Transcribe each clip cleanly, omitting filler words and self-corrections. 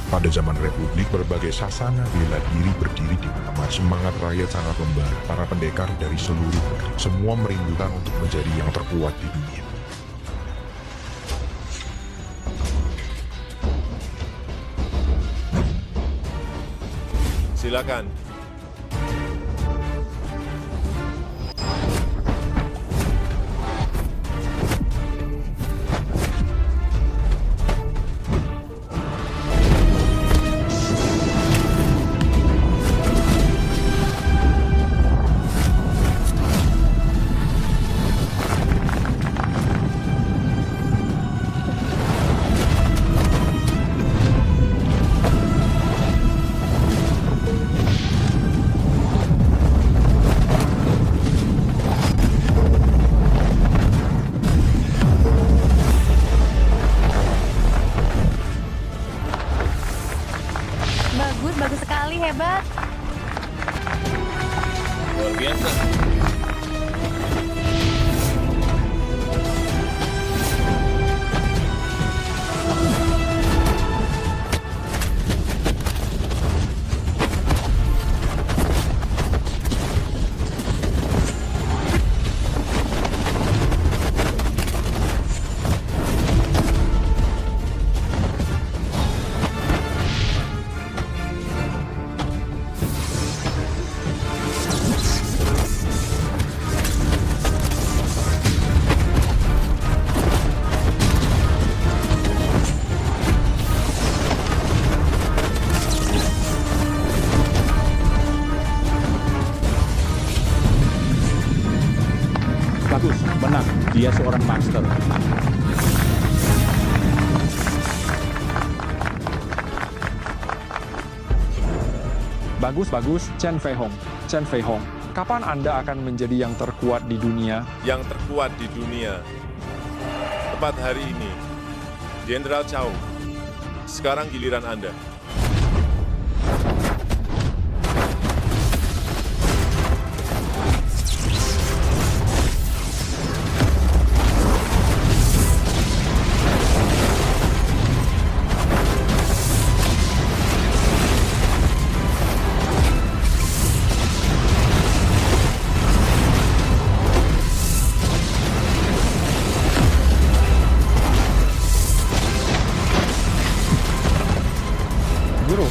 Pada zaman Republik, berbagai sasana bela diri berdiri di mana-mana. Semangat rakyat sangat membara. Para pendekar dari seluruh negeri, semua merindukan untuk menjadi yang terkuat di dunia. Silakan. Bagus sekali, hebat. Luar biasa. Bagus, menang. Dia seorang master. Bagus, Chen Fei Hong. Chen Fei Hong, kapan Anda akan menjadi yang terkuat di dunia? Yang terkuat di dunia. Tepat hari ini. Jenderal Chao. Sekarang giliran Anda. Guru,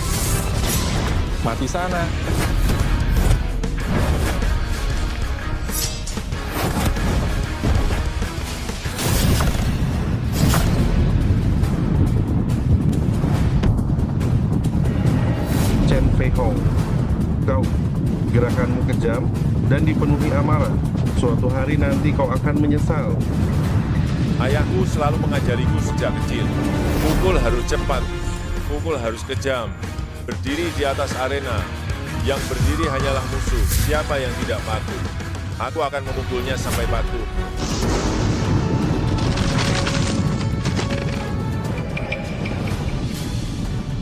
mati sana. Chen Fei Hong, kau gerakanmu kejam dan dipenuhi amarah. Suatu hari nanti kau akan menyesal. Ayahku selalu mengajariku sejak kecil. Pukul harus cepat, pukul harus kejam. Berdiri di atas arena, yang berdiri hanyalah musuh. Siapa yang tidak patuh? Aku akan memukulnya sampai patuh.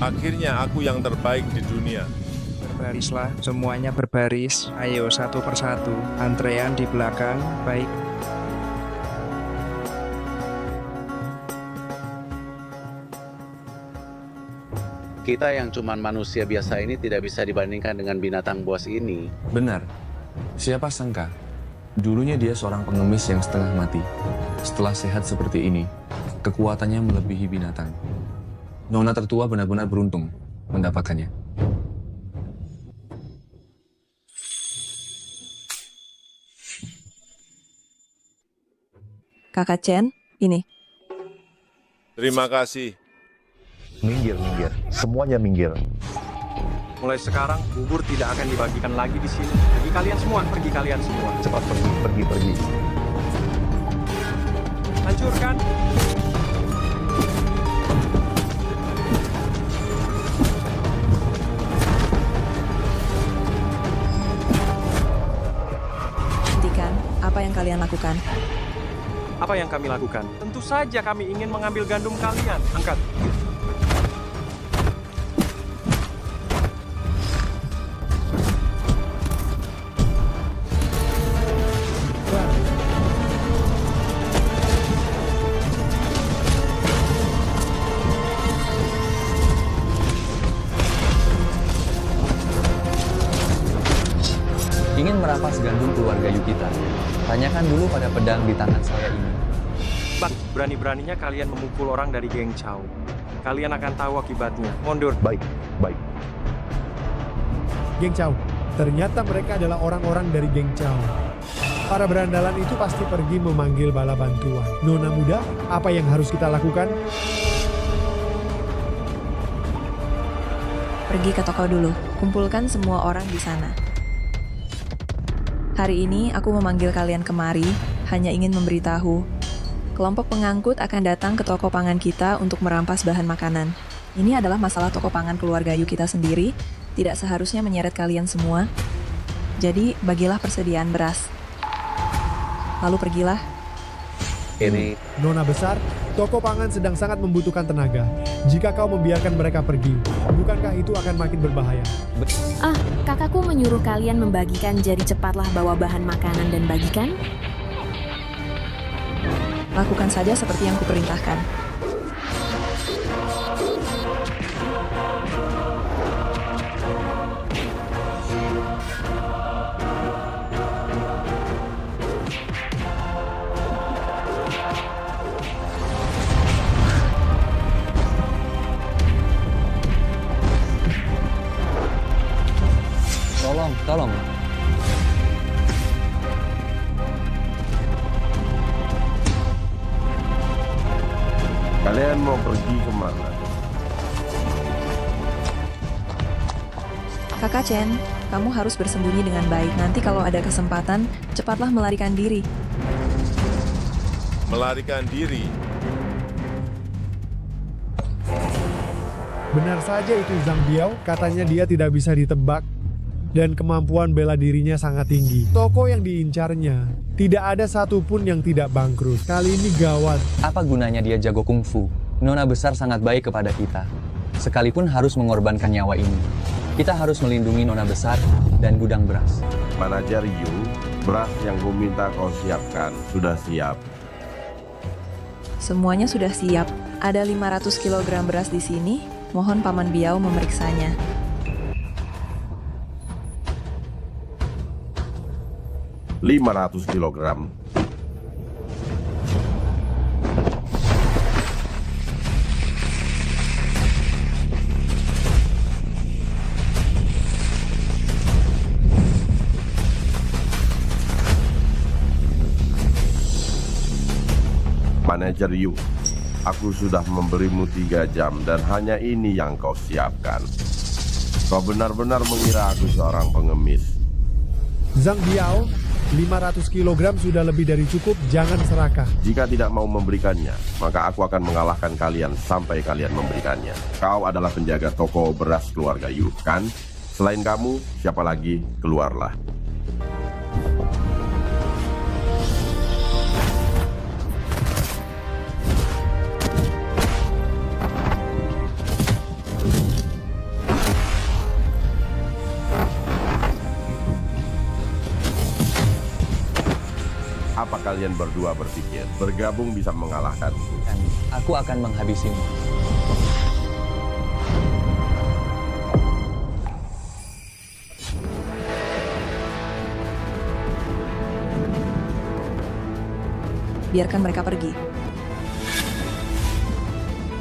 Akhirnya aku yang terbaik di dunia. Berbarislah, semuanya berbaris. Ayo satu persatu. Antrean di belakang, baik. Kita yang cuman manusia biasa ini tidak bisa dibandingkan dengan binatang buas ini. Benar. Siapa sangka, dulunya dia seorang pengemis yang setengah mati. Setelah sehat seperti ini, kekuatannya melebihi binatang. Nona tertua benar-benar beruntung mendapatkannya. Kakak Chen, ini. Terima kasih. Minggir. Semuanya minggir. Mulai sekarang, bubur tidak akan dibagikan lagi di sini. Pergi kalian semua. Cepat pergi. Hancurkan. Hentikan, apa yang kalian lakukan? Apa yang kami lakukan? Tentu saja kami ingin mengambil gandum kalian. Angkat. ingin merampas gandum keluarga Yukita. Tanyakan dulu pada pedang di tangan saya ini. Bak, berani-beraninya kalian memukul orang dari geng Chow. Kalian akan tahu akibatnya. Mundur. Baik, baik. Geng Chow. Ternyata mereka adalah orang-orang dari geng Chow. Para berandalan itu pasti pergi memanggil bala bantuan. Nona muda, apa yang harus kita lakukan? Pergi ke toko dulu, kumpulkan semua orang di sana. Hari ini aku memanggil kalian kemari, hanya ingin memberitahu. Kelompok pengangkut akan datang ke toko pangan kita untuk merampas bahan makanan. Ini adalah masalah toko pangan keluarga Yukita sendiri, tidak seharusnya menyeret kalian semua. Jadi, bagilah persediaan beras. Lalu pergilah. Ini Nona besar, toko pangan sedang sangat membutuhkan tenaga. Jika kau membiarkan mereka pergi, bukankah itu akan makin berbahaya? Kakakku menyuruh kalian membagikan, jadi cepatlah bawa bahan makanan dan bagikan. Lakukan saja seperti yang kuperintahkan. Tolong. Kalian mau pergi kemana? Kakak Chen, kamu harus bersembunyi dengan baik. Nanti kalau ada kesempatan, cepatlah melarikan diri. Melarikan diri. Benar saja itu Zhang Biao, katanya dia tidak bisa ditebak. Dan kemampuan bela dirinya sangat tinggi. Toko yang diincarnya, tidak ada satupun yang tidak bangkrut. Kali ini gawat. Apa gunanya dia jago kungfu? Nona besar sangat baik kepada kita. Sekalipun harus mengorbankan nyawa ini. Kita harus melindungi Nona besar dan gudang beras. Manajer Yu, beras yang ku minta kau siapkan sudah siap. Semuanya sudah siap. Ada 500 kg beras di sini. Mohon Paman Biao memeriksanya. 500 kilogram. Manajer Yu, aku sudah memberimu 3 jam dan hanya ini yang kau siapkan. Kau benar-benar mengira aku seorang pengemis. Zhang Biao, 500 kg sudah lebih dari cukup, jangan serakah. Jika tidak mau memberikannya, maka aku akan mengalahkan kalian sampai kalian memberikannya. Kau adalah penjaga toko beras keluarga Yu, kan? Selain kamu, siapa lagi? Keluarlah. Apa kalian berdua berpikir bergabung bisa mengalahkanku? Aku akan menghabisimu. Biarkan mereka pergi.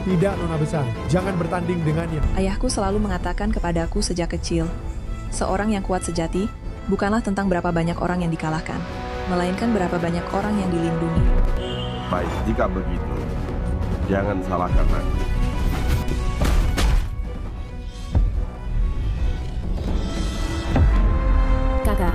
Tidak, Nona besar, jangan bertanding dengannya. Ayahku selalu mengatakan kepadaku sejak kecil, seorang yang kuat sejati bukanlah tentang berapa banyak orang yang dikalahkan, melainkan berapa banyak orang yang dilindungi. Baik, jika begitu, jangan salahkan aku. Kakak,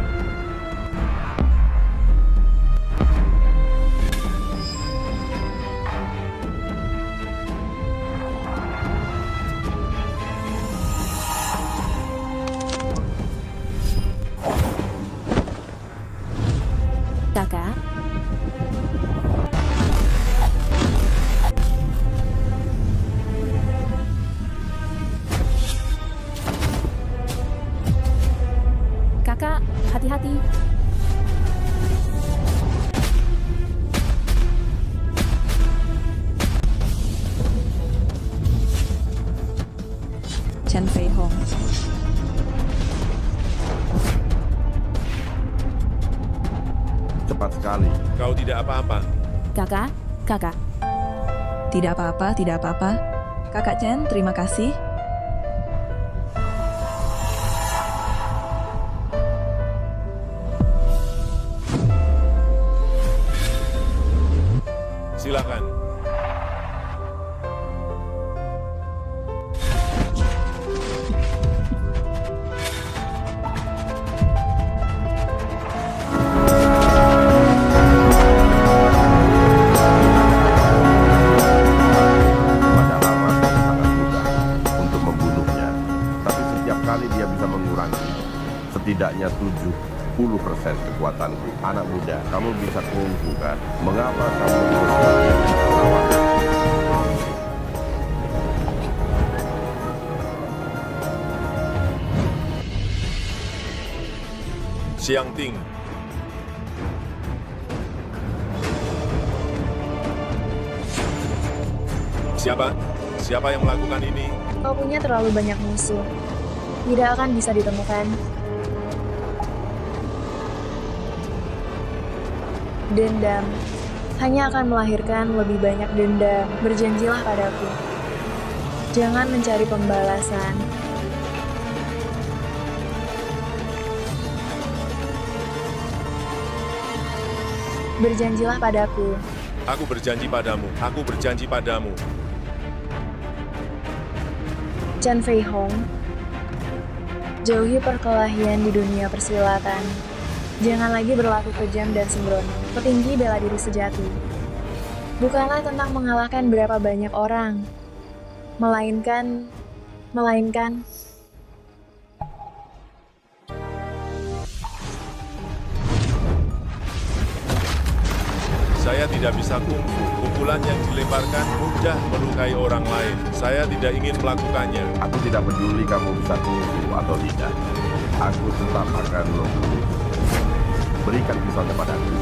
kakak, kakak, hati-hati. Chen Fei Hong. cepat sekali. Kau tidak apa-apa. Kakak, kakak. Tidak apa-apa, tidak apa-apa. Kakak Chen, terima kasih. Silakan. Padahal rasanya sangat mudah untuk membunuhnya. Tapi setiap kali dia bisa mengurangi setidaknya 70% kekuatanku. Anak muda, kamu bisa kungfu kan? Mengapa kamu terus melawan? Xiang Ting. Siapa? Siapa yang melakukan ini? Kau punya terlalu banyak musuh. Tidak akan bisa ditemukan. Dendam hanya akan melahirkan lebih banyak dendam. Berjanjilah padaku. Jangan mencari pembalasan. Berjanjilah padaku. Aku berjanji padamu. Aku berjanji padamu. Chen Fei Hong, jauhi perkelahian di dunia persilatan. Jangan lagi berlaku kejam dan sembrono. Petinggi bela diri sejati bukanlah tentang mengalahkan berapa banyak orang, melainkan Saya tidak bisa kungfu. Pukulan yang dilemparkan mudah melukai orang lain. Saya tidak ingin melakukannya. Aku tidak peduli kamu bisa kungfu atau tidak. Aku tetap akan membunuh. Berikan pisaunya padaku.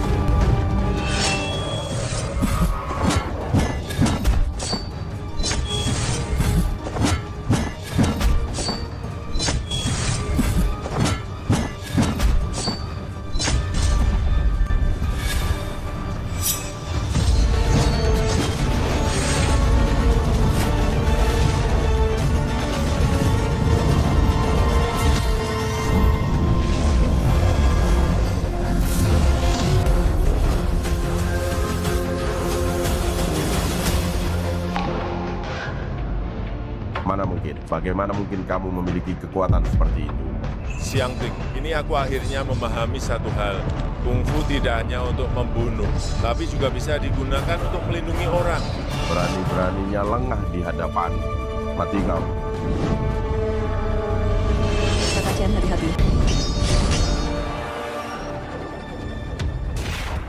Mana mungkin? Bagaimana mungkin kamu memiliki kekuatan seperti itu? Xiang Ting, ini aku akhirnya memahami satu hal. Kungfu tidak hanya untuk membunuh, tapi juga bisa digunakan untuk melindungi orang. Berani-beraninya lengah di hadapan. Mati kamu. Kakak Chen, hati-hati.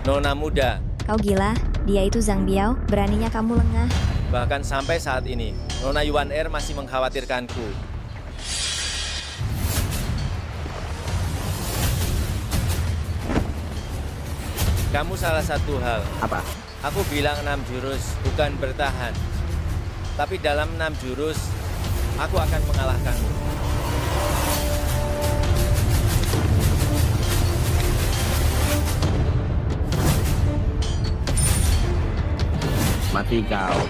Nona muda, Kau gila? Dia itu Zhang Biao, beraninya kamu lengah. bahkan sampai saat ini, Nona Yuan Er masih mengkhawatirkanku. Kamu salah satu hal. Apa? Aku bilang 6 jurus, bukan bertahan. Tapi dalam 6 jurus, aku akan mengalahkanmu. Mati kau.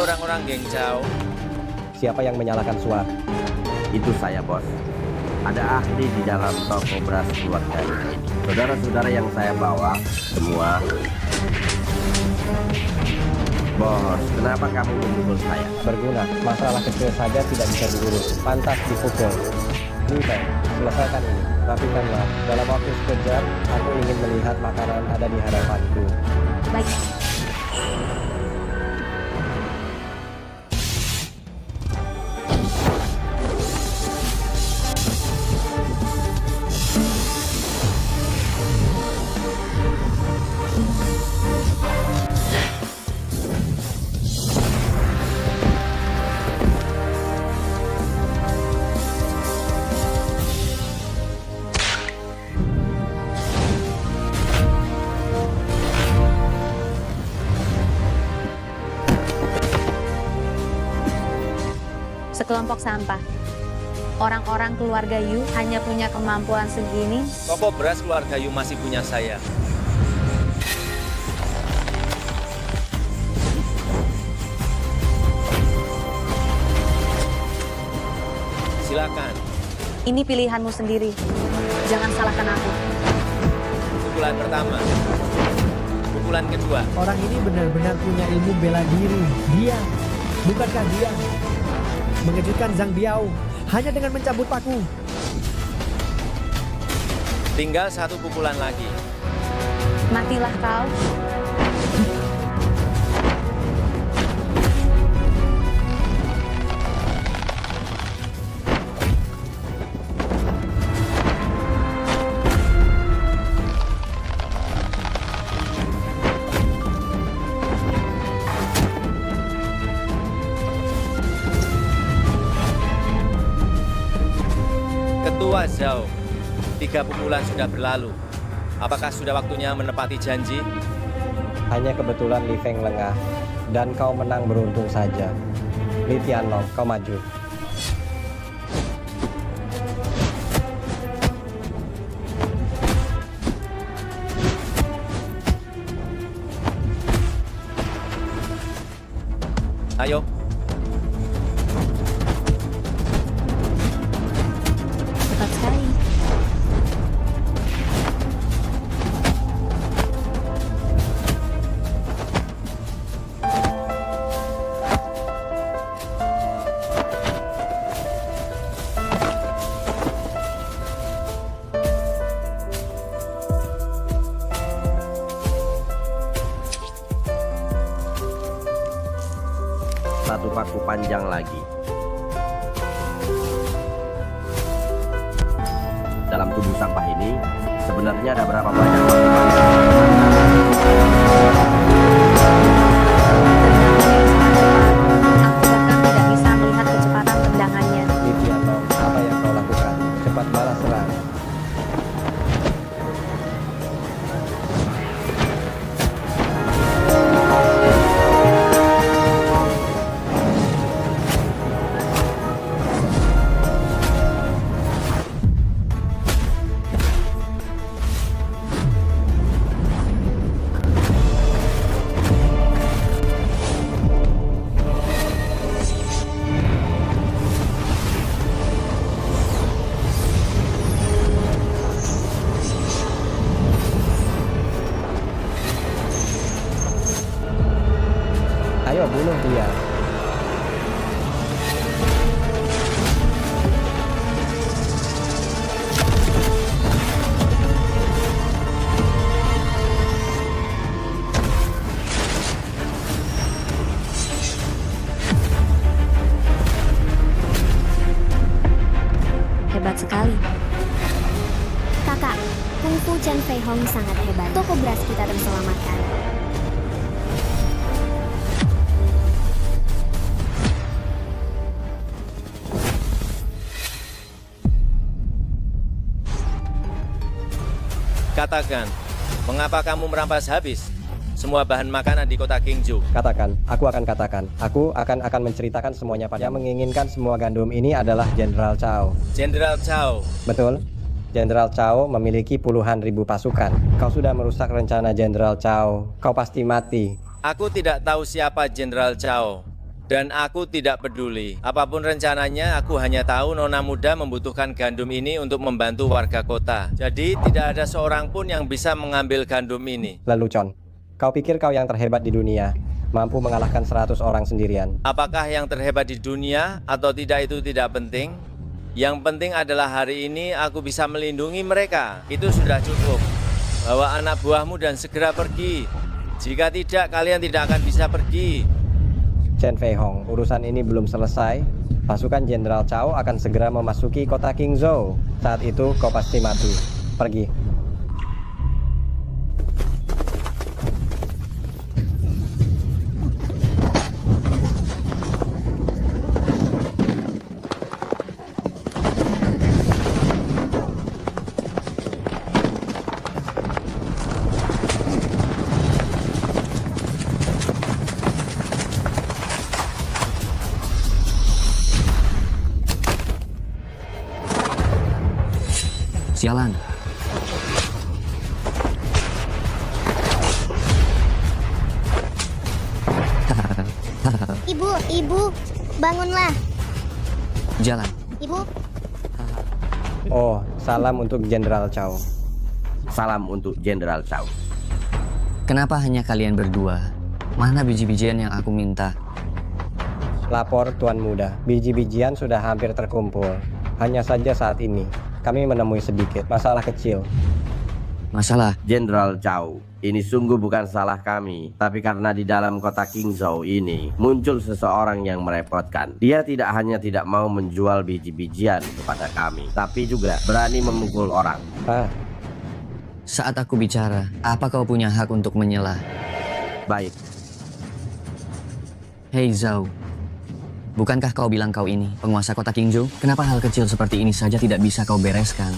orang-orang geng Cao. Siapa yang menyalakan suara? Itu saya, bos. Ada ahli di dalam toko beras keluarga ini. Saudara-saudara yang saya bawa semua. Bos, kenapa kamu memukul saya? Berguna, masalah kecil saja tidak bisa diurus. Pantas dipukul. Litai, selesaikan ini. Rapikanlah. Dalam waktu sekejap, aku ingin melihat makanan ada di hadapanku. Baik. Sekelompok sampah. Orang-orang keluarga Yu hanya punya kemampuan segini. Toko beras keluarga Yu masih punya saya. Silakan. Ini pilihanmu sendiri. Jangan salahkan aku. Pukulan pertama. Pukulan kedua. Orang ini benar-benar punya ilmu bela diri. Dia, bukankah dia mengejutkan Zhang Biao hanya dengan mencabut paku? Tinggal satu pukulan lagi. Matilah kau. Ketua Zhao, 3 pukulan sudah berlalu. Apakah sudah waktunya menepati janji? Hanya kebetulan Li Feng lengah, dan kau menang beruntung saja. Li Tianlong, kau maju. Ayo. Cepat sekali. Satu paku panjang lagi. Dalam tubuh sampah ini sebenarnya ada berapa banyak paku panjang? Aku bahkan tidak bisa melihat kecepatan tendangannya. Li Tianlong, apa yang kau lakukan? Cepat balas serang. Ayo bunuh dia. Hebat sekali. Kakak, kungfu Chen Fei Hong sangat hebat. Toko beras kita terselamatkan. Katakan, mengapa kamu merampas habis semua bahan makanan di kota Qingzhou? Katakan, aku akan katakan. Aku akan menceritakan semuanya pada yang menginginkan semua gandum ini adalah Jenderal Cao. Jenderal Cao. Betul. Jenderal Cao memiliki puluhan ribu pasukan. Kau sudah merusak rencana Jenderal Cao. Kau pasti mati. Aku tidak tahu siapa Jenderal Cao. Dan aku tidak peduli. Apapun rencananya, aku hanya tahu nona muda membutuhkan gandum ini untuk membantu warga kota. Jadi tidak ada seorang pun yang bisa mengambil gandum ini. Lelucon, kau pikir kau yang terhebat di dunia, mampu mengalahkan 100 orang sendirian? Apakah yang terhebat di dunia atau tidak itu tidak penting? Yang penting adalah hari ini aku bisa melindungi mereka. Itu sudah cukup. Bawa anak buahmu dan segera pergi. Jika tidak, kalian tidak akan bisa pergi. Chen Fei Hong, urusan ini belum selesai. Pasukan Jenderal Cao akan segera memasuki kota Qingzhou. Saat itu kau pasti mati. Pergi. Sialan. Ibu, bangunlah. Jalan. Ibu. Oh, salam untuk Jenderal Cao. Salam untuk Jenderal Cao. Kenapa hanya kalian berdua? Mana biji-bijian yang aku minta? Lapor Tuan Muda, biji-bijian sudah hampir terkumpul. Hanya saja saat ini kami menemui sedikit masalah kecil. Masalah? Jenderal Cao, ini sungguh bukan salah kami. Tapi karena di dalam kota Qingzhou ini muncul seseorang yang merepotkan. Dia tidak hanya tidak mau menjual biji-bijian kepada kami, tapi juga berani memukul orang. Saat aku bicara, apa kau punya hak untuk menyela? Baik. Hei Zhao, bukankah kau bilang kau ini penguasa kota Qingzhou? Kenapa hal kecil seperti ini saja tidak bisa kau bereskan?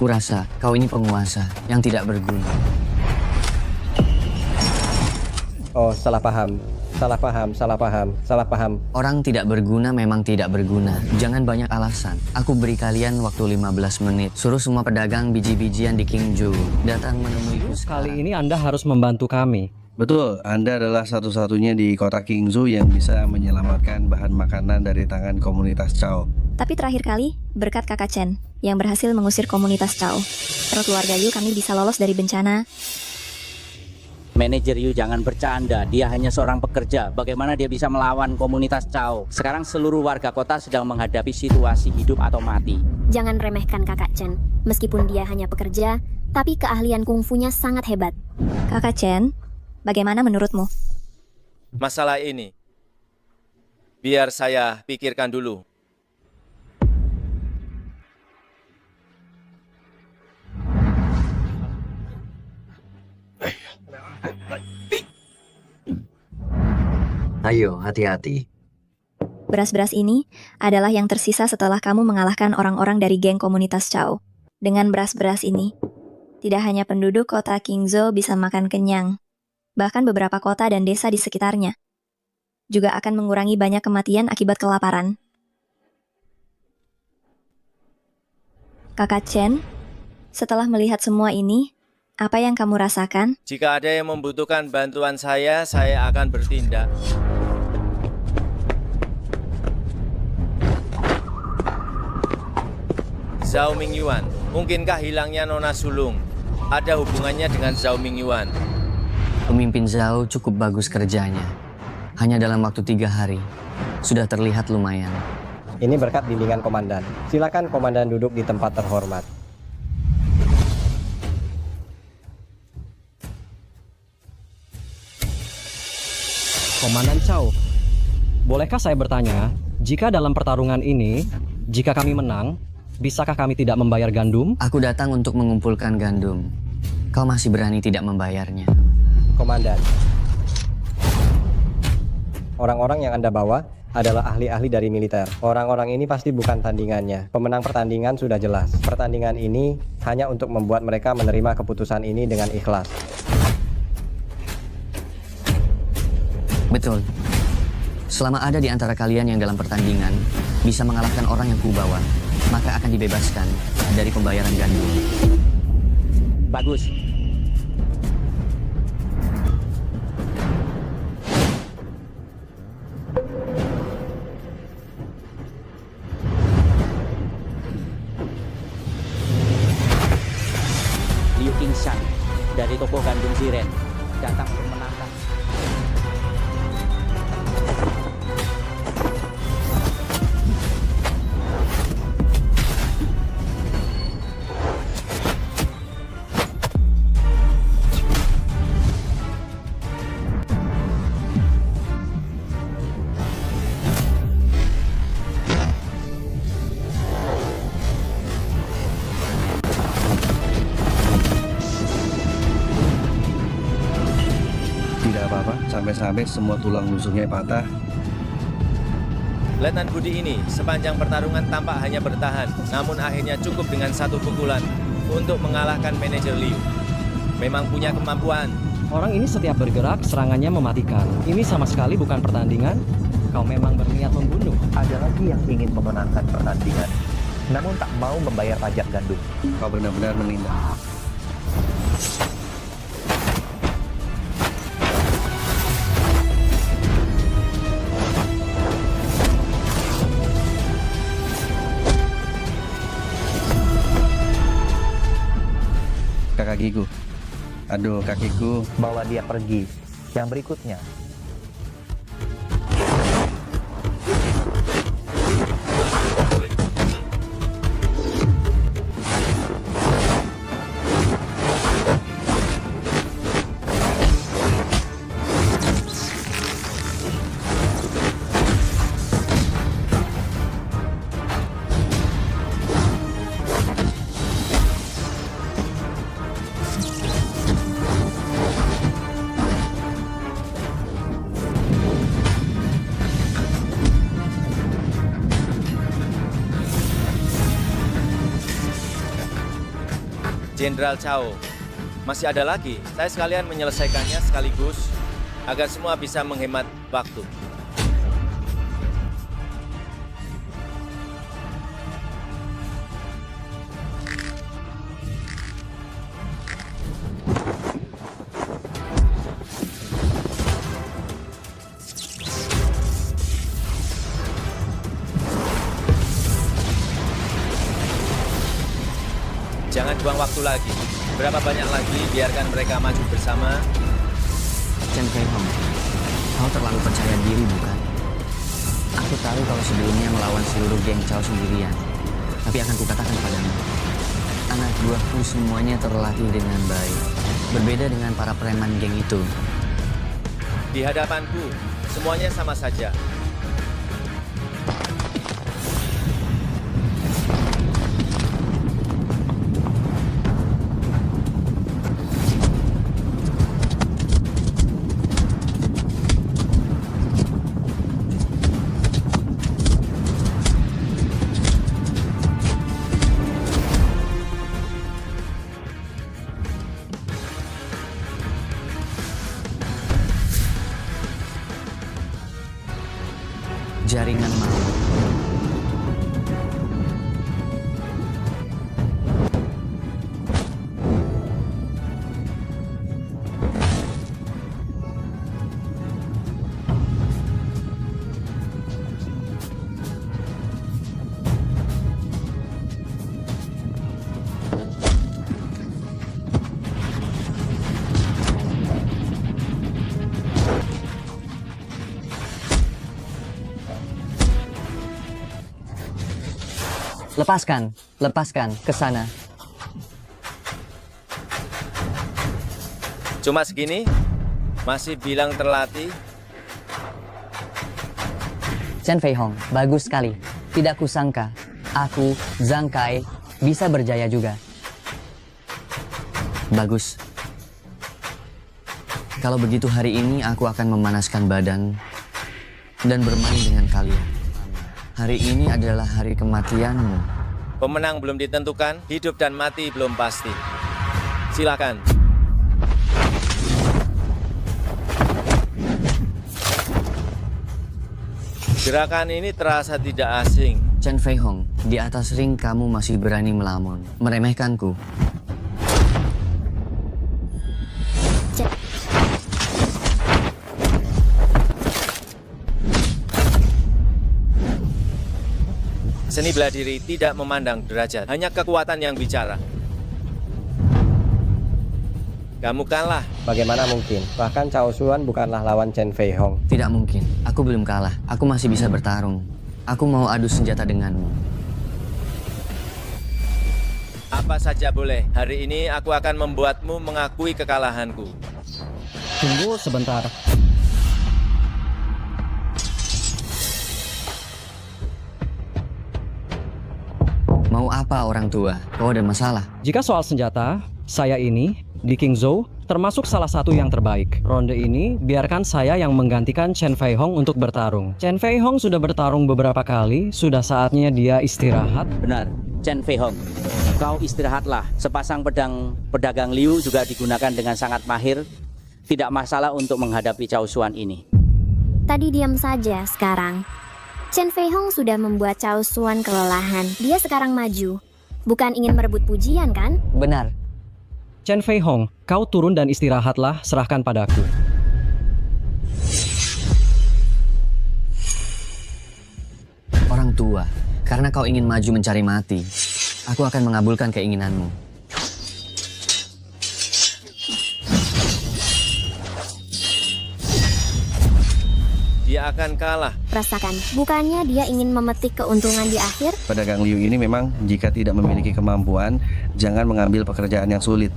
Kurasa kau ini penguasa yang tidak berguna. Oh, salah paham. Salah paham. Orang tidak berguna memang tidak berguna. Jangan banyak alasan. Aku beri kalian waktu 15 menit. Suruh semua pedagang biji-bijian di Qingzhou datang menemuiku sekarang. Kali ini Anda harus membantu kami. Betul, Anda adalah satu-satunya di kota Qingzhou yang bisa menyelamatkan bahan makanan dari tangan komunitas Cao. Tapi terakhir kali, berkat kakak Chen yang berhasil mengusir komunitas Cao, terus keluarga Yu kami bisa lolos dari bencana. Manajer Yu jangan bercanda, dia hanya seorang pekerja. Bagaimana dia bisa melawan komunitas Cao? Sekarang seluruh warga kota sedang menghadapi situasi hidup atau mati. Jangan remehkan kakak Chen. Meskipun dia hanya pekerja, tapi keahlian kungfunya sangat hebat. Kakak Chen, bagaimana menurutmu? Masalah ini, biar saya pikirkan dulu. Ayo, hati-hati. Beras-beras ini adalah yang tersisa setelah kamu mengalahkan orang-orang dari geng komunitas Cao. Dengan beras-beras ini, tidak hanya penduduk kota Qingzhou bisa makan kenyang, bahkan beberapa kota dan desa di sekitarnya juga akan mengurangi banyak kematian akibat kelaparan. Kakak Chen, setelah melihat semua ini, apa yang kamu rasakan? Jika ada yang membutuhkan bantuan saya akan bertindak. Zhao Mingyuan, mungkinkah hilangnya Nona Sulung ada hubungannya dengan Zhao Mingyuan? Pemimpin Zhao cukup bagus kerjanya. Hanya dalam waktu 3 hari, sudah terlihat lumayan. Ini berkat bimbingan komandan. Silakan komandan duduk di tempat terhormat. Komandan Cao, bolehkah saya bertanya, jika dalam pertarungan ini, jika kami menang, bisakah kami tidak membayar gandum? Aku datang untuk mengumpulkan gandum. Kau masih berani tidak membayarnya? Komandan, orang-orang yang Anda bawa adalah ahli-ahli dari militer. Orang-orang ini pasti bukan tandingannya. Pemenang pertandingan sudah jelas. Pertandingan ini hanya untuk membuat mereka menerima keputusan ini dengan ikhlas. Betul. Selama ada di antara kalian yang dalam pertandingan bisa mengalahkan orang yang kubawa, maka akan dibebaskan dari pembayaran gandum. Bagus. sampai semua tulang rusuknya patah. Letnan Budi ini sepanjang pertarungan tampak hanya bertahan, namun akhirnya cukup dengan satu pukulan untuk mengalahkan manajer Liu. Memang punya kemampuan. Orang ini setiap bergerak, serangannya mematikan. Ini sama sekali bukan pertandingan. Kau memang berniat membunuh. Ada lagi yang ingin memenangkan pertandingan, namun tak mau membayar pajak gandum. Kau benar-benar menindak. Kakiku. Aduh, kakiku. Bawa dia pergi. Yang berikutnya. Jenderal Cao, masih ada lagi. Saya sekalian menyelesaikannya sekaligus agar semua bisa menghemat waktu. Jangan buang waktu lagi. Berapa banyak lagi, biarkan mereka maju bersama. Chen Fei Hong, kau terlalu percaya diri bukan? Aku tahu kau sebelumnya melawan seluruh geng Cao sendirian. Tapi akan kukatakan padamu, anak buahku semuanya terlatih dengan baik. Berbeda dengan para preman geng itu. Di hadapanku, semuanya sama saja. Jaringan malam. Lepaskan ke sana. Cuma segini? Masih bilang terlatih? Chen Fei Hong, bagus sekali. Tidak kusangka, aku, Zhang Kai, bisa berjaya juga. Bagus. Kalau begitu hari ini aku akan memanaskan badan dan bermain dengan kalian. Hari ini adalah hari kematianmu. Pemenang belum ditentukan, hidup dan mati belum pasti. Silakan. Gerakan ini terasa tidak asing. Chen Fei Hong, di atas ring kamu masih berani melamun, meremehkanku. Seni bela diri tidak memandang derajat, hanya kekuatan yang bicara. Kamu kalah. Bagaimana mungkin? Bahkan Cao Xuan bukanlah lawan Chen Fei Hong. Tidak mungkin. Aku belum kalah. Aku masih bisa bertarung. Aku mau adu senjata denganmu. Apa saja boleh. Hari ini aku akan membuatmu mengakui kekalahanku. Tunggu sebentar. Mau apa orang tua? Kau ada masalah? Jika soal senjata, saya ini di Qingzhou, termasuk salah satu yang terbaik. Ronde ini, biarkan saya yang menggantikan Chen Fei Hong untuk bertarung. Chen Fei Hong sudah bertarung beberapa kali, sudah saatnya dia istirahat. Benar, Chen Fei Hong. Kau istirahatlah. Sepasang pedagang Liu juga digunakan dengan sangat mahir. Tidak masalah untuk menghadapi Cao Xuan ini. Tadi diam saja sekarang. Chen Fei Hong sudah membuat Cao Xuan kelelahan. Dia sekarang maju. Bukan ingin merebut pujian, kan? Benar. Chen Fei Hong, kau turun dan istirahatlah, serahkan padaku. Orang tua, karena kau ingin maju mencari mati, aku akan mengabulkan keinginanmu. Dia akan kalah. Rasakan, bukannya dia ingin memetik keuntungan di akhir? Pedagang Liu ini memang jika tidak memiliki kemampuan, jangan mengambil pekerjaan yang sulit.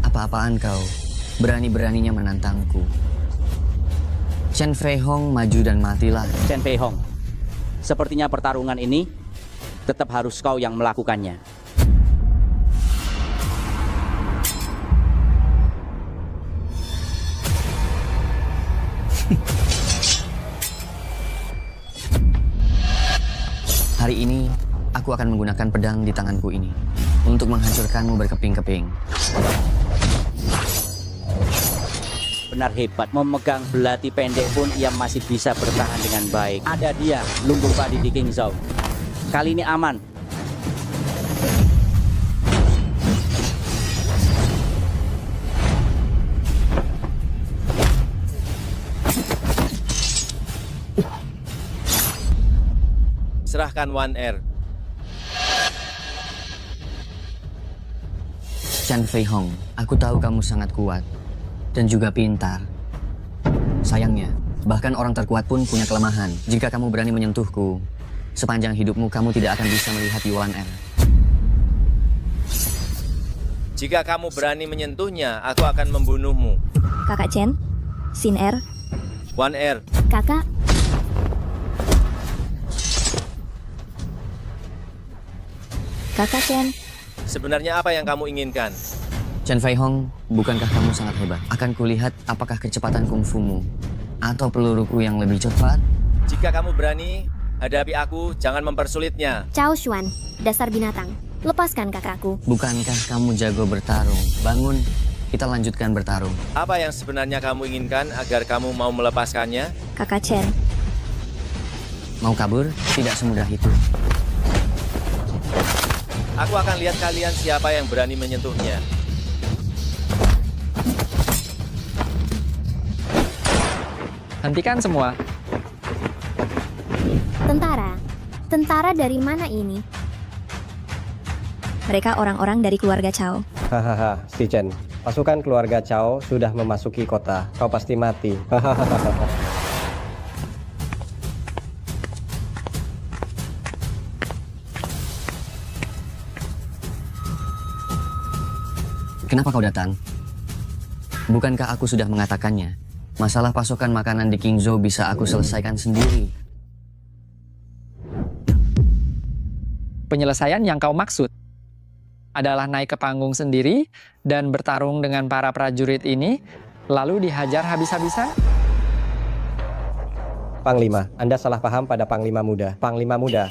Apa-apaan kau? Berani-beraninya menantangku. Chen Fei Hong, maju dan matilah. Chen Fei Hong, sepertinya pertarungan ini tetap harus kau yang melakukannya. Hari ini, aku akan menggunakan pedang di tanganku ini untuk menghancurkanmu berkeping-keping. Benar hebat, memegang belati pendek pun ia masih bisa bertahan dengan baik. Ada dia, lumbung padi di Qingzhou. Kali ini aman. Serahkan Wan Er. Chen Fei Hong, aku tahu kamu sangat kuat dan juga pintar. Sayangnya, bahkan orang terkuat pun punya kelemahan. Jika kamu berani menyentuhku, sepanjang hidupmu kamu tidak akan bisa melihat Yuan Er. Jika kamu berani menyentuhnya, aku akan membunuhmu. Kakak Chen, Xin Er, Wan Er. kakak. Kakak Chen. Sebenarnya apa yang kamu inginkan? Chen Fei Hong, bukankah kamu sangat hebat? Akan kulihat apakah kecepatan kungfumu atau peluruku yang lebih cepat? Jika kamu berani, hadapi aku, jangan mempersulitnya. Cao Xuan, dasar binatang. Lepaskan kakakku. Bukankah kamu jago bertarung? Bangun, kita lanjutkan bertarung. Apa yang sebenarnya kamu inginkan agar kamu mau melepaskannya? Kakak Chen. Mau kabur? Tidak semudah itu. Aku akan lihat kalian siapa yang berani menyentuhnya. Hentikan semua. Tentara. Tentara dari mana ini? Mereka orang-orang dari keluarga Cao. Hahaha, si Chen. Pasukan keluarga Cao sudah memasuki kota. Kau pasti mati. Hahaha. Kenapa kau datang? Bukankah aku sudah mengatakannya? Masalah pasokan makanan di Qingzhou bisa aku selesaikan sendiri. Penyelesaian yang kau maksud adalah naik ke panggung sendiri dan bertarung dengan para prajurit ini, lalu dihajar habis-habisan? Panglima, Anda salah paham pada Panglima Muda. Panglima Muda.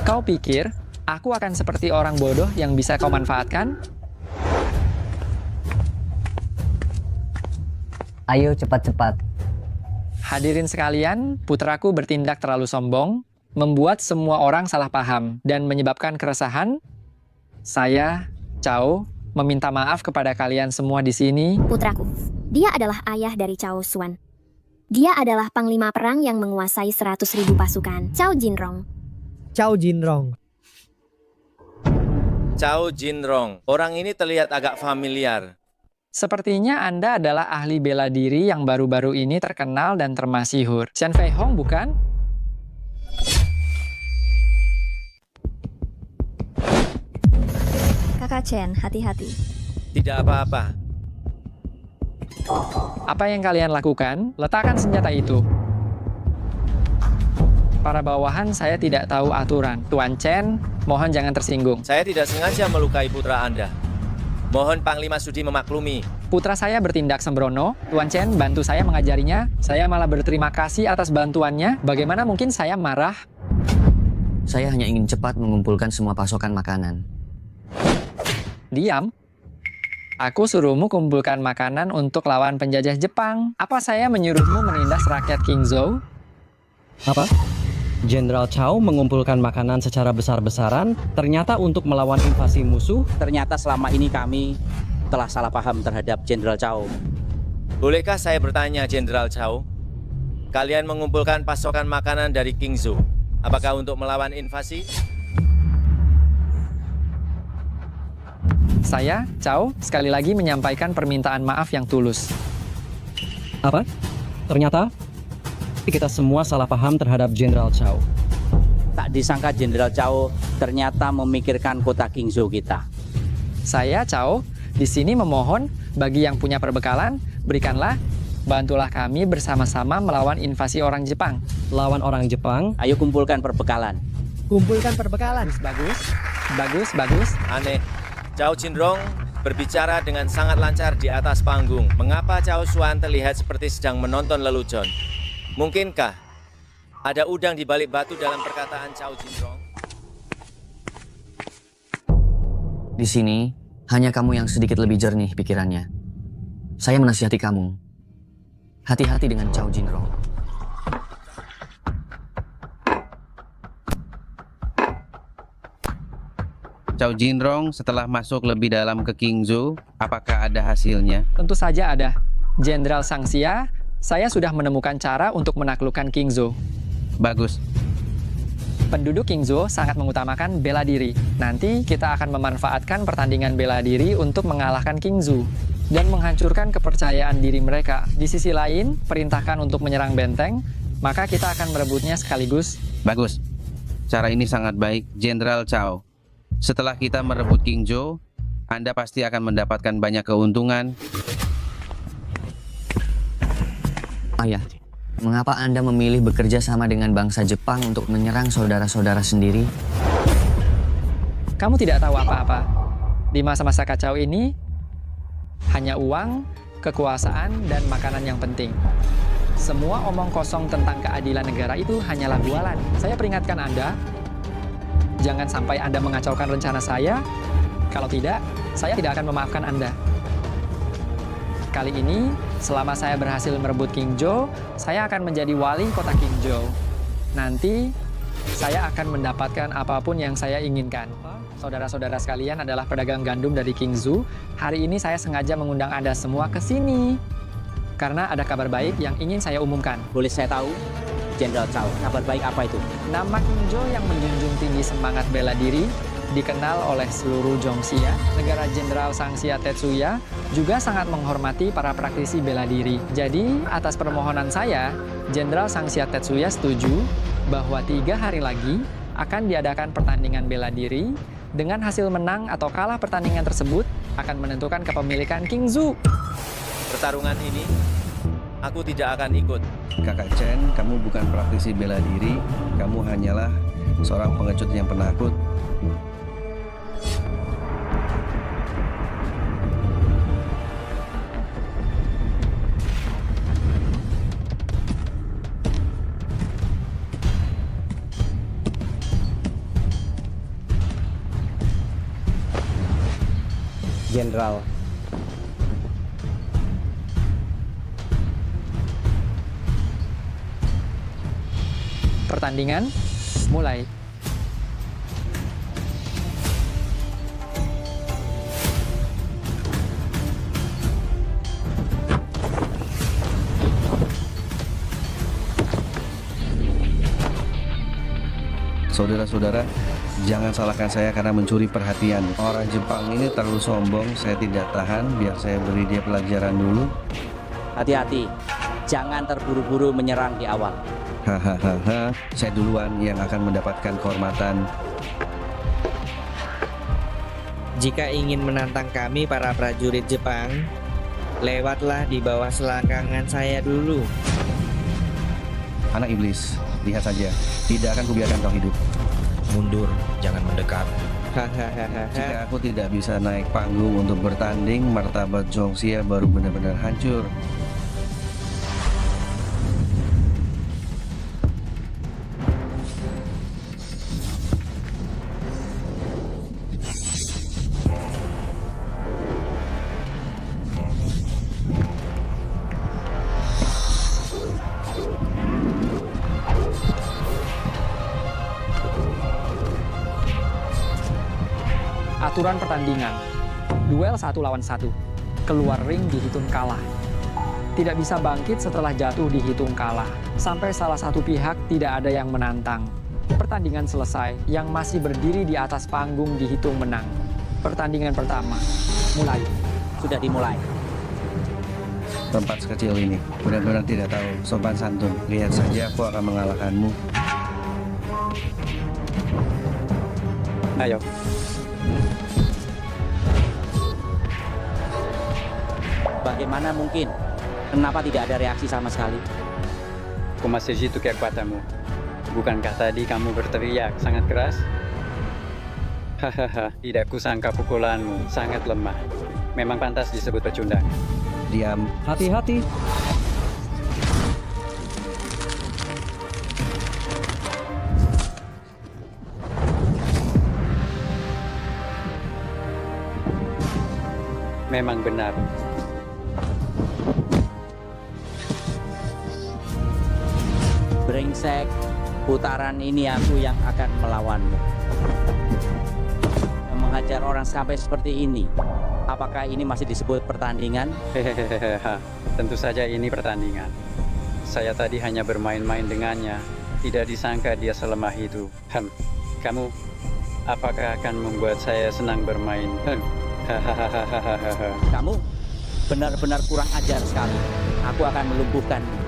Kau pikir aku akan seperti orang bodoh yang bisa kau manfaatkan? Ayo cepat-cepat. Hadirin sekalian, putraku bertindak terlalu sombong, membuat semua orang salah paham, dan menyebabkan keresahan. Saya, Cao, meminta maaf kepada kalian semua di sini. Putraku, dia adalah ayah dari Cao Xuan. Dia adalah panglima perang yang menguasai 100.000 pasukan. Cao Jinrong. Cao Jinrong. Cao Jinrong. Orang ini terlihat agak familiar. Sepertinya Anda adalah ahli bela diri yang baru-baru ini terkenal dan termasyhur. Chen Fei Hong, bukan? Kakak Chen, hati-hati. Tidak apa-apa. Apa yang kalian lakukan? Letakkan senjata itu. Para bawahan, saya tidak tahu aturan. Tuan Chen, mohon jangan tersinggung. Saya tidak sengaja melukai putra Anda. Mohon Panglima Sudi memaklumi. Putra saya bertindak sembrono. Tuan Chen, bantu saya mengajarinya. Saya malah berterima kasih atas bantuannya. Bagaimana mungkin saya marah? Saya hanya ingin cepat mengumpulkan semua pasokan makanan. Diam. Aku suruhmu kumpulkan makanan untuk lawan penjajah Jepang. Apa saya menyuruhmu menindas rakyat Qingzhou? Apa? Jenderal Chao mengumpulkan makanan secara besar-besaran, ternyata untuk melawan invasi musuh. Ternyata selama ini kami telah salah paham terhadap Jenderal Chao. Bolehkah saya bertanya, Jenderal Chao? Kalian mengumpulkan pasokan makanan dari Qingzhou. Apakah untuk melawan invasi? Saya, Chao, sekali lagi menyampaikan permintaan maaf yang tulus. Apa? Ternyata kita semua salah paham terhadap Jenderal Chao. Tak disangka Jenderal Chao ternyata memikirkan kota Qingzhou kita. Saya, Chao, di sini memohon bagi yang punya perbekalan, berikanlah, bantulah kami bersama-sama melawan invasi orang Jepang. Lawan orang Jepang? Ayo kumpulkan perbekalan. Kumpulkan perbekalan. Bagus. Aneh. Chao Jinrong berbicara dengan sangat lancar di atas panggung. Mengapa Chao Xuan terlihat seperti sedang menonton lelucon? Mungkinkah ada udang di balik batu dalam perkataan Chao Jinrong? Di sini, hanya kamu yang sedikit lebih jernih pikirannya. Saya menasihati kamu. Hati-hati dengan Chao Jinrong. Chao Jinrong setelah masuk lebih dalam ke Qingzhou, apakah ada hasilnya? Tentu saja ada. Jenderal Sangxia, saya sudah menemukan cara untuk menaklukkan Qingzhou. Bagus. Penduduk Qingzhou sangat mengutamakan bela diri. Nanti kita akan memanfaatkan pertandingan bela diri untuk mengalahkan Qingzhou dan menghancurkan kepercayaan diri mereka. Di sisi lain, perintahkan untuk menyerang benteng, maka kita akan merebutnya sekaligus. Bagus. Cara ini sangat baik, Jenderal Chao. Setelah kita merebut Qingzhou, Anda pasti akan mendapatkan banyak keuntungan. Ayah, mengapa Anda memilih bekerja sama dengan bangsa Jepang untuk menyerang saudara-saudara sendiri? Kamu tidak tahu apa-apa. Di masa-masa kacau ini, hanya uang, kekuasaan, dan makanan yang penting. Semua omong kosong tentang keadilan negara itu hanyalah bualan. Saya peringatkan Anda, jangan sampai Anda mengacaukan rencana saya. Kalau tidak, saya tidak akan memaafkan Anda. Kali ini, selama saya berhasil merebut Qingzhou, saya akan menjadi wali kota Qingzhou. Nanti, saya akan mendapatkan apapun yang saya inginkan. Saudara-saudara sekalian adalah pedagang gandum dari Qingzhou. Hari ini saya sengaja mengundang Anda semua ke sini. Karena ada kabar baik yang ingin saya umumkan. Boleh saya tahu, Jenderal Chao, kabar baik apa itu? Nama Qingzhou yang menjunjung tinggi semangat bela diri dikenal oleh seluruh Zhongxia. Negara Jenderal Sangxia Tetsuya juga sangat menghormati para praktisi bela diri. Jadi, atas permohonan saya, Jenderal Sangxia Tetsuya setuju bahwa 3 hari lagi akan diadakan pertandingan bela diri. Dengan hasil menang atau kalah pertandingan tersebut akan menentukan kepemilikan Qingzhou. Pertarungan ini, aku tidak akan ikut. Kakak Chen, kamu bukan praktisi bela diri, kamu hanyalah seorang pengecut yang penakut. Jenderal, pertandingan mulai. Saudara-saudara, jangan salahkan saya karena mencuri perhatian. Orang Jepang ini terlalu sombong, saya tidak tahan, biar saya beri dia pelajaran dulu. Hati-hati, jangan terburu-buru menyerang di awal. Hahaha, saya duluan yang akan mendapatkan kehormatan. Jika ingin menantang kami para prajurit Jepang, lewatlah di bawah selangkangan saya dulu. Anak iblis, lihat saja. Tidak akan kubiarkan kau hidup. Mundur, jangan mendekat. Jika aku tidak bisa naik panggung untuk bertanding, martabat Zhongxia baru benar-benar hancur. Aturan pertandingan. Duel 1 lawan 1. Keluar ring dihitung kalah. Tidak bisa bangkit setelah jatuh dihitung kalah. Sampai salah satu pihak tidak ada yang menantang. Pertandingan selesai. Yang masih berdiri di atas panggung dihitung menang. Pertandingan pertama. Mulai. Sudah dimulai. Tempat sekecil ini benar-benar tidak tahu sopan santun. Lihat saja aku akan mengalahkanmu. Ayo. Bagaimana mungkin? Kenapa tidak ada reaksi sama sekali? Aku masih jitu kekuatanmu. Bukankah tadi kamu berteriak sangat keras? Hahaha, tidak kusangka pukulanmu sangat lemah. Memang pantas disebut pecundang. Diam. Hati-hati. Memang benar. Brengsek, putaran ini aku yang akan melawanmu. Menghajar orang sampai seperti ini. Apakah ini masih disebut pertandingan? Hehehe, tentu saja ini pertandingan. Saya tadi hanya bermain-main dengannya. Tidak disangka dia selemah itu. Kamu, apakah akan membuat saya senang bermain? Kamu benar-benar kurang ajar sekali. Aku akan melumpuhkanmu.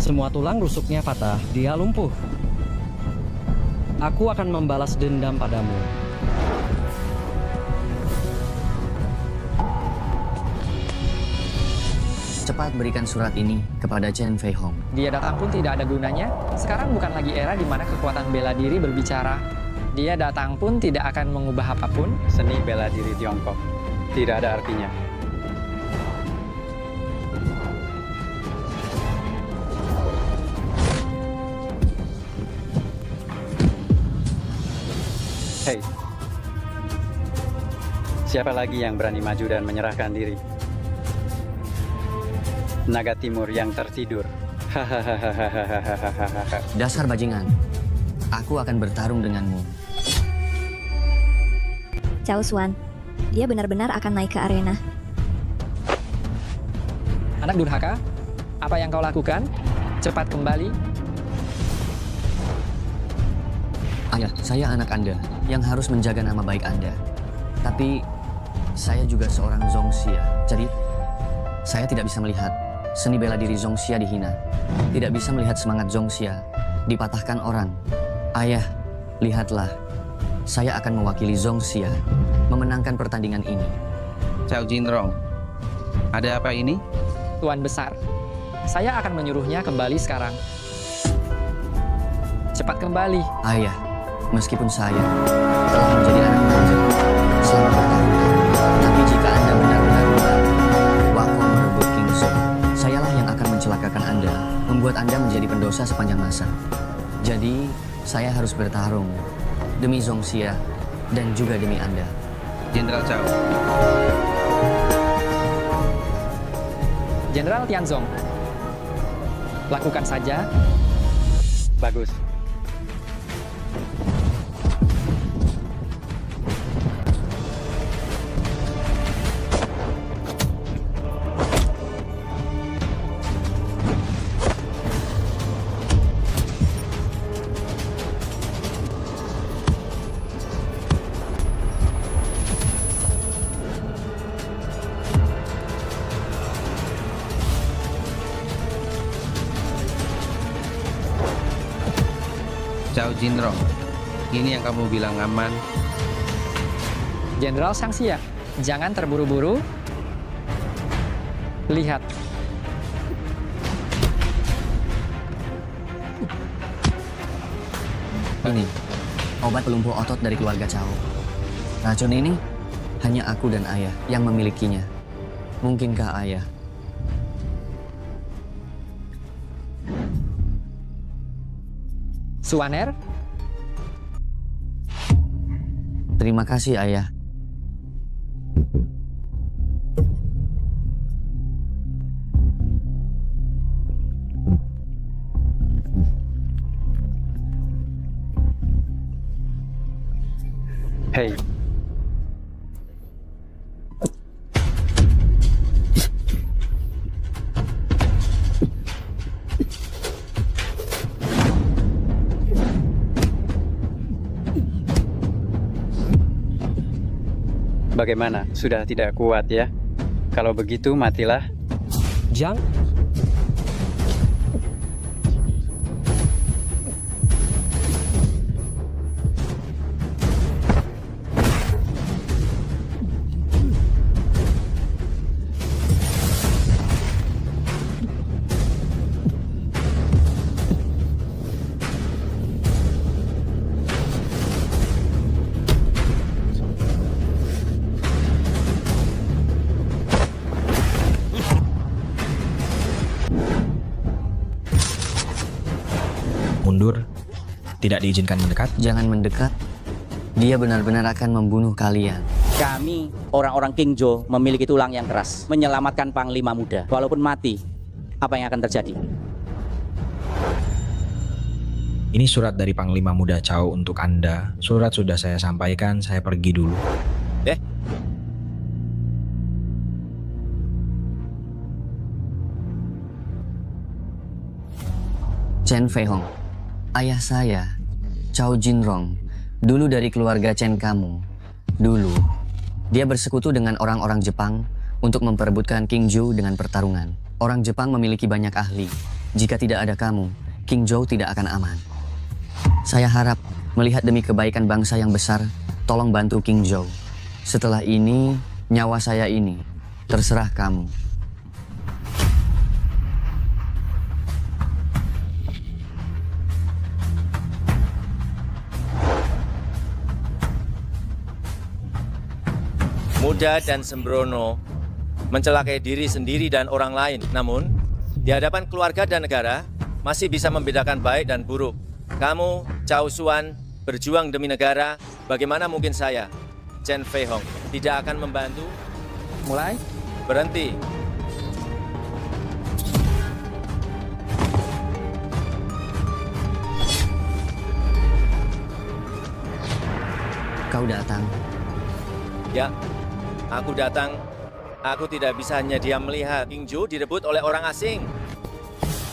Semua tulang rusuknya patah, dia lumpuh. Aku akan membalas dendam padamu. Cepat berikan surat ini kepada Chen Fei Hong. Dia datang pun tidak ada gunanya. Sekarang bukan lagi era di mana kekuatan bela diri berbicara. Dia datang pun tidak akan mengubah apapun. Seni bela diri Tiongkok tidak ada artinya. Hei, siapa lagi yang berani maju dan menyerahkan diri? Naga Timur yang tertidur. Dasar bajingan, aku akan bertarung denganmu. Cao Xuan, dia benar-benar akan naik ke arena. Anak durhaka, apa yang kau lakukan? Cepat kembali. Ayah, saya anak Anda yang harus menjaga nama baik Anda. Tapi saya juga seorang Zhongxia, jadi saya tidak bisa melihat seni bela diri Zhongxia dihina. Tidak bisa melihat semangat Zhongxia dipatahkan orang. Ayah, lihatlah. Saya akan mewakili Zhongxia memenangkan pertandingan ini. Cao Jinrong, ada apa ini? Tuan Besar, saya akan menyuruhnya kembali sekarang. Cepat kembali. Ayah, meskipun saya telah menjadi anak raja selama bertahun-tahun, tapi jika Anda benar-benar kembali, Wako merebut King Zhou, sayalah yang akan mencelakakan Anda, membuat Anda menjadi pendosa sepanjang masa. Jadi, saya harus bertarung demi Zhongxia dan juga demi Anda. Jenderal Cao. Jenderal Tianzong, lakukan saja. Bagus. Jinrong, ini yang kamu bilang aman. Jenderal Shangxia, jangan terburu-buru. Lihat. Ini, obat pelumpuh otot dari keluarga Cao. Racun ini hanya aku dan ayah yang memilikinya. Mungkinkah ayah? Suaner? Terima kasih, ayah. Hei. Bagaimana? Sudah tidak kuat ya? Kalau begitu matilah. Jang? Mundur. Tidak diizinkan mendekat. Jangan mendekat. Dia benar-benar akan membunuh kalian. Kami, orang-orang King Zhou, memiliki tulang yang keras. Menyelamatkan Panglima Muda. Walaupun mati, apa yang akan terjadi? Ini surat dari Panglima Muda Cao untuk Anda. Surat sudah saya sampaikan, saya pergi dulu. Chen Feihong, ayah saya, Cao Jinrong, dulu dari keluarga Chen kamu. Dulu, dia bersekutu dengan orang-orang Jepang untuk memperebutkan King Zhou dengan pertarungan. Orang Jepang memiliki banyak ahli. Jika tidak ada kamu, King Zhou tidak akan aman. Saya harap melihat demi kebaikan bangsa yang besar, tolong bantu King Zhou. Setelah ini, nyawa saya ini terserah kamu. Muda dan sembrono, mencelakai diri sendiri dan orang lain. Namun, di hadapan keluarga dan negara, masih bisa membedakan baik dan buruk. Kamu, Cao Xuan, berjuang demi negara, bagaimana mungkin saya, Chen Feihong, tidak akan membantu? Mulai? Berhenti. Kau datang. Ya. Aku datang, aku tidak bisa hanya diam melihat King Zhou direbut oleh orang asing.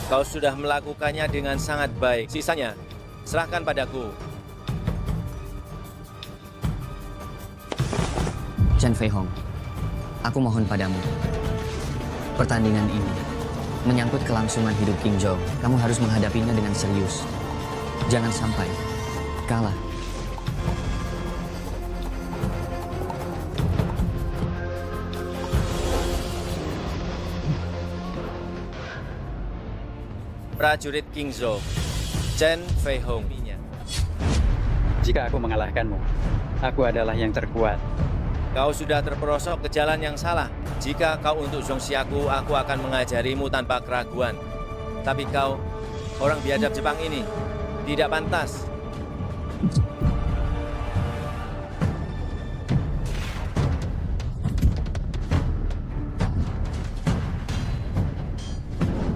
Kau sudah melakukannya dengan sangat baik. Sisanya, serahkan padaku. Chen Feihong, aku mohon padamu. Pertandingan ini menyangkut kelangsungan hidup King Zhou. Kamu harus menghadapinya dengan serius. Jangan sampai kalah. Prajurit King Zhou, Chen Feihong. Jika aku mengalahkanmu, aku adalah yang terkuat. Kau sudah terperosok ke jalan yang salah. Jika kau untuk Zhongxiaku, aku akan mengajarimu tanpa keraguan. Tapi kau, orang biadab Jepang ini, tidak pantas.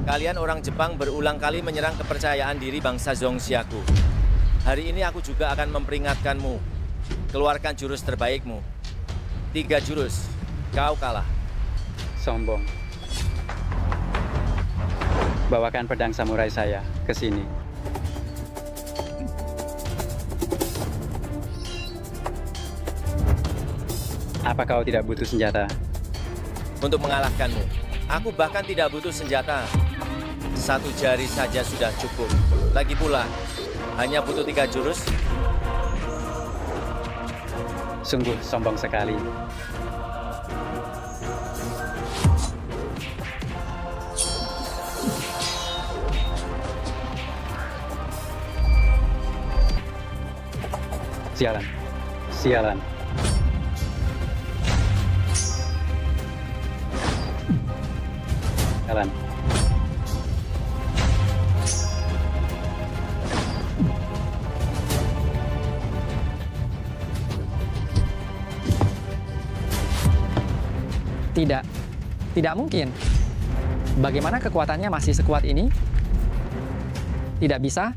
Kalian orang Jepang berulang kali menyerang kepercayaan diri bangsa Zhongxiaku. Hari ini aku juga akan memperingatkanmu. Keluarkan jurus terbaikmu. 3 jurus, kau kalah. Sombong. Bawakan pedang samurai saya ke sini. Apa kau tidak butuh senjata? Untuk mengalahkanmu, aku bahkan tidak butuh senjata. 1 jari saja sudah cukup. Lagi pula, Hanya butuh 3 jurus. Sungguh sombong sekali. Sialan. Sialan. Sialan. Tidak mungkin. Bagaimana kekuatannya masih sekuat ini? Tidak bisa.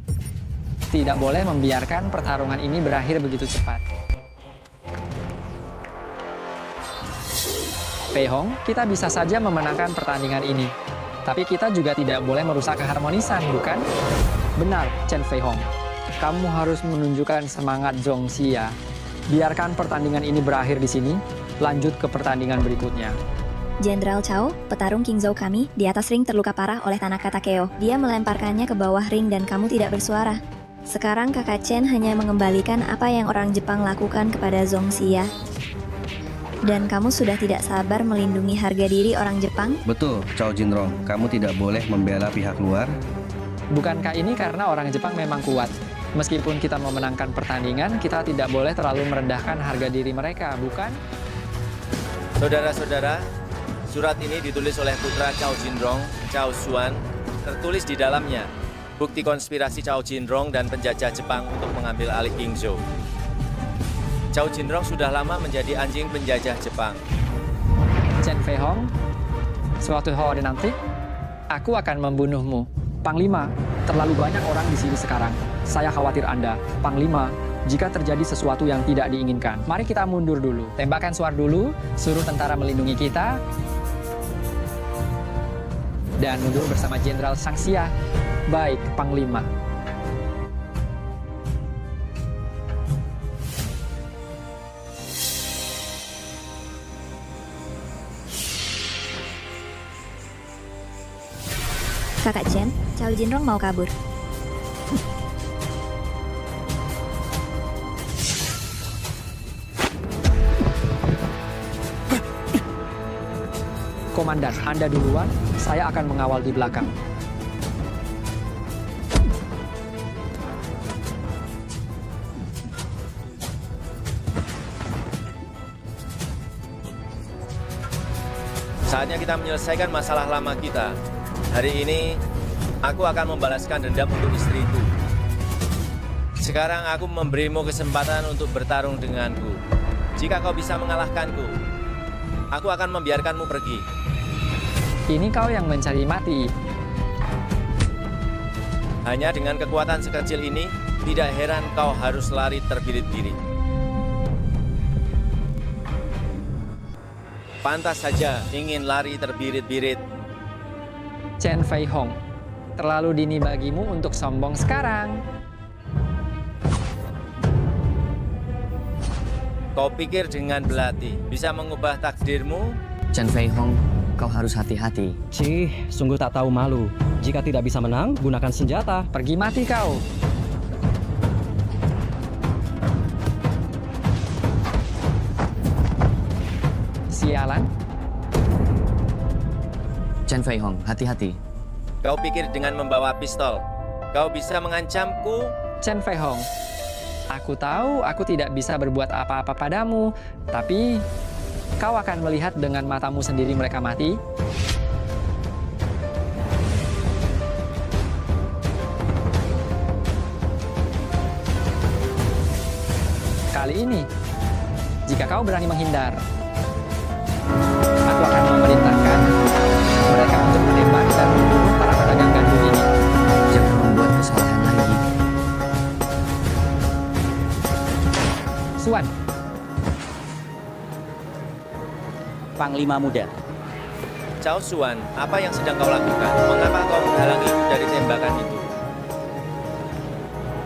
Tidak boleh membiarkan pertarungan ini berakhir begitu cepat. Fei Hong, kita bisa saja memenangkan pertandingan ini. Tapi kita juga tidak boleh merusak keharmonisan, bukan? Benar, Chen Fei Hong. Kamu harus menunjukkan semangat Zhong Xia. Biarkan pertandingan ini berakhir di sini. Lanjut ke pertandingan berikutnya. Jenderal Chao, petarung King Zhou kami, di atas ring terluka parah oleh Tanaka Takeo. Dia melemparkannya ke bawah ring dan kamu tidak bersuara. Sekarang kakak Chen hanya mengembalikan apa yang orang Jepang lakukan kepada Zhong Xia. Dan kamu sudah tidak sabar melindungi harga diri orang Jepang? Betul, Chao Jinrong. Kamu tidak boleh membela pihak luar. Bukankah ini karena orang Jepang memang kuat? Meskipun kita memenangkan pertandingan, kita tidak boleh terlalu merendahkan harga diri mereka, bukan? Saudara-saudara, surat ini ditulis oleh putra Chao Jinrong, Chao Xuan. Tertulis di dalamnya bukti konspirasi Chao Jinrong dan penjajah Jepang untuk mengambil alih Qingzhou. Chao Jinrong sudah lama menjadi anjing penjajah Jepang. Chen Fei Hong, suatu hari nanti, aku akan membunuhmu. Panglima, terlalu banyak orang di sini sekarang. Saya khawatir Anda. Panglima, jika terjadi sesuatu yang tidak diinginkan, mari kita mundur dulu. Tembakan suar dulu, suruh tentara melindungi kita. Dan mundur bersama Jenderal Zhang Xia. Baik, Panglima. Kakak Chen, Chao Jinrong mau kabur. Komandan, Anda duluan, saya akan mengawal di belakang. Saatnya kita menyelesaikan masalah lama kita. Hari ini, aku akan membalaskan dendam untuk istriku. Sekarang aku memberimu kesempatan untuk bertarung denganku. Jika kau bisa mengalahkanku, aku akan membiarkanmu pergi. Ini kau yang mencari mati. Hanya dengan kekuatan sekecil ini, tidak heran kau harus lari terbirit-birit. Pantas saja ingin lari terbirit-birit. Chen Fei Hong, terlalu dini bagimu untuk sombong sekarang. Kau pikir dengan belati bisa mengubah takdirmu? Chen Fei Hong, kau harus hati-hati. Cih, sungguh tak tahu malu. Jika tidak bisa menang, gunakan senjata. Pergi mati kau. Sialan. Chen Fei Hong, hati-hati. Kau pikir dengan membawa pistol, kau bisa mengancamku? Chen Fei Hong, aku tahu aku tidak bisa berbuat apa-apa padamu, tapi kau akan melihat dengan matamu sendiri mereka mati. Kali ini, jika kau berani menghindar, aku akan memerintahkan mereka untuk menembak dan membunuh para pedagang gandum ini. Jangan membuat kesalahan lagi. Xuan. Panglima muda. Chao Xuan, apa yang sedang kau lakukan? Mengapa kau menghalangiku dari tembakan itu?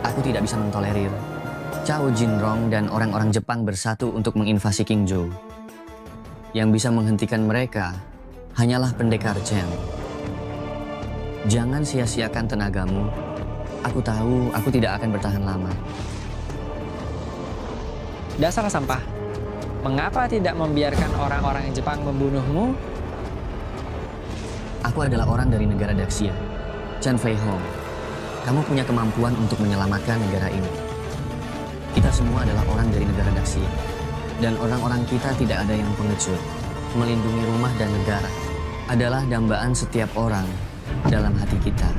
Aku tidak bisa mentolerir Chao Jinrong dan orang-orang Jepang bersatu untuk menginvasi Qingzhou. Yang bisa menghentikan mereka hanyalah pendekar Chen. Jangan sia-siakan tenagamu Aku tahu aku tidak akan bertahan lama. Dasar sampah. Mengapa tidak membiarkan orang-orang Jepang membunuhmu? Aku adalah orang dari negara Daxia. Chen Fei Hong, kamu punya kemampuan untuk menyelamatkan negara ini. Kita semua adalah orang dari negara Daxia. Dan orang-orang kita tidak ada yang pengecut. Melindungi rumah dan negara adalah dambaan setiap orang dalam hati kita.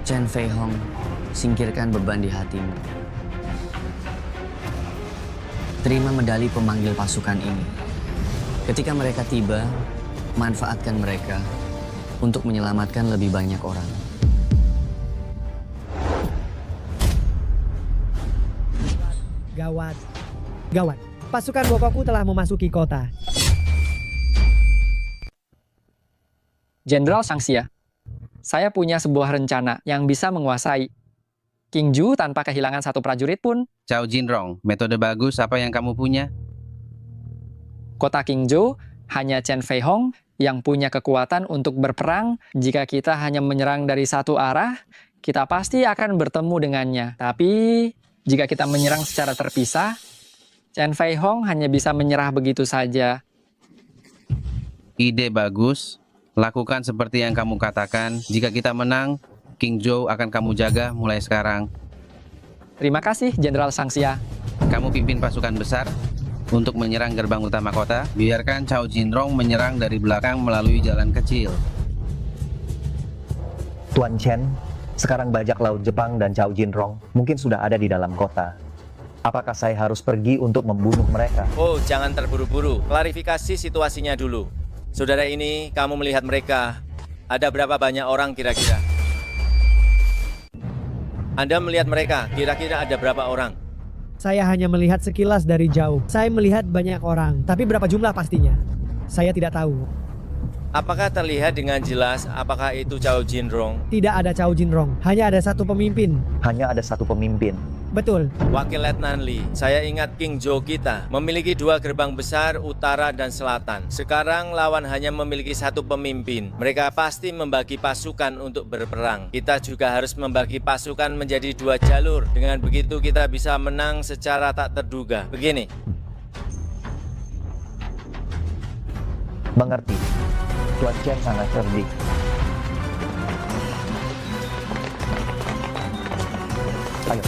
Chen Fei Hong, singkirkan beban di hatimu. Terima medali pemanggil pasukan ini. Ketika mereka tiba, manfaatkan mereka untuk menyelamatkan lebih banyak orang. Gawat. Gawat. Pasukan Bokoku telah memasuki kota. Jenderal Shangxia, saya punya sebuah rencana yang bisa menguasai King Zhou tanpa kehilangan satu prajurit pun. Cao Jinrong, metode bagus apa yang kamu punya? Kota King Zhou hanya Chen Fei Hong yang punya kekuatan untuk berperang. Jika kita hanya menyerang dari satu arah, kita pasti akan bertemu dengannya. Tapi jika kita menyerang secara terpisah, Chen Fei Hong hanya bisa menyerah begitu saja. Ide bagus. Lakukan seperti yang kamu katakan. Jika kita menang, King Zhou akan kamu jaga mulai sekarang. Terima kasih, Jenderal Shangxia. Kamu pimpin pasukan besar untuk menyerang gerbang utama kota. Biarkan Cao Jinrong menyerang dari belakang melalui jalan kecil. Tuan Chen, sekarang bajak laut Jepang dan Cao Jinrong mungkin sudah ada di dalam kota. Apakah saya harus pergi untuk membunuh mereka? Oh, jangan terburu-buru. Klarifikasi situasinya dulu. Saudara ini, kamu melihat mereka. Ada berapa banyak orang kira-kira? Anda melihat mereka, kira-kira ada berapa orang? Saya hanya melihat sekilas dari jauh. Saya melihat banyak orang, tapi berapa jumlah pastinya? Saya tidak tahu. Apakah terlihat dengan jelas apakah itu Cao Jinrong? Tidak ada Cao Jinrong, hanya ada satu pemimpin. Hanya ada satu pemimpin. Betul. Wakil Letnan Lee, saya ingat King Zhou kita memiliki 2 gerbang besar, utara dan selatan. Sekarang lawan hanya memiliki satu pemimpin. Mereka pasti membagi pasukan untuk berperang. Kita juga harus membagi pasukan menjadi 2 jalur. Dengan begitu kita bisa menang secara tak terduga. Begini. Mengerti. Tuan Chen sangat cerdik. Ayo.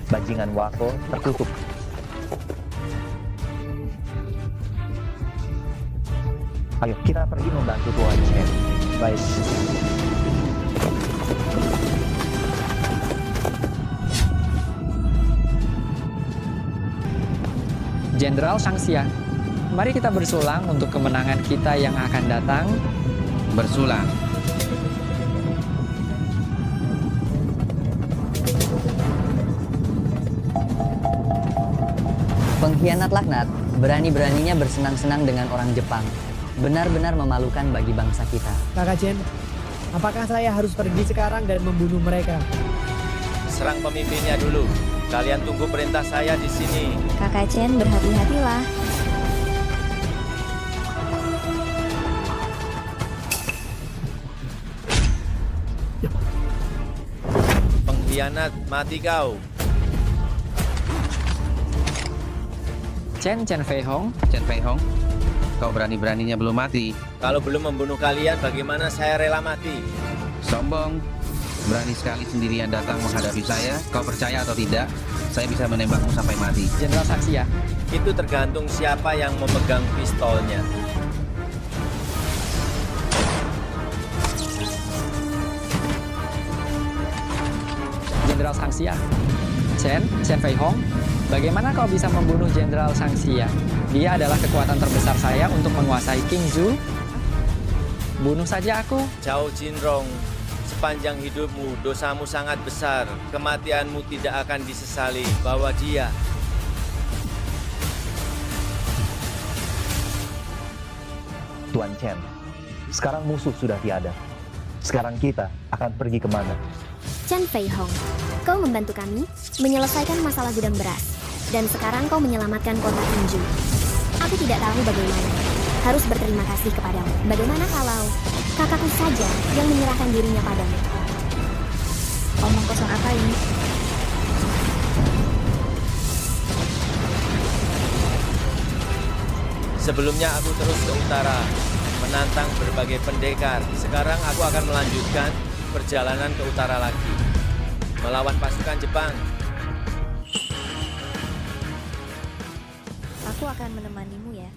Bajingan Wako tertutup. Ayo kita pergi membantu Tuan Chen. Baik. Jenderal Shangxia, mari kita bersulang untuk kemenangan kita yang akan datang. Bersulang. Pengkhianat laknat, berani-beraninya bersenang-senang dengan orang Jepang. Benar-benar memalukan bagi bangsa kita. Kakak Chen, apakah saya harus pergi sekarang dan membunuh mereka? Serang pemimpinnya dulu. Kalian tunggu perintah saya di sini. Kakak Chen, berhati-hatilah. Pengkhianat, mati kau. Chen Fei Hong. Chen Fei Hong, kau berani-beraninya belum mati. Kalau belum membunuh kalian, bagaimana saya rela mati? Sombong. Berani sekali sendirian datang menghadapi saya. Kau percaya atau tidak, saya bisa menembakmu sampai mati. Jenderal Shangxia. Itu tergantung siapa yang memegang pistolnya. Jenderal Shangxia. Chen Fei Hong, bagaimana kau bisa membunuh Jenderal Shangxia? Dia adalah kekuatan terbesar saya untuk menguasai King Zhou. Bunuh saja aku. Cao Jinrong, sepanjang hidupmu dosamu sangat besar. Kematianmu tidak akan disesali. Bawa dia. Tuan Chen, sekarang musuh sudah tiada. Sekarang kita akan pergi kemana? Chen Fei Hong, kau membantu kami menyelesaikan masalah gudang beras. Dan sekarang kau menyelamatkan kota Qingzhou. Aku tidak tahu bagaimana. Harus berterima kasih kepadamu. Bagaimana kalau kakakku saja yang menyerahkan dirinya padamu? Omong kosong apa ini? Sebelumnya aku terus ke utara, menantang berbagai pendekar. Sekarang aku akan melanjutkan perjalanan ke utara lagi, melawan pasukan Jepang. Aku akan menemanimu ya.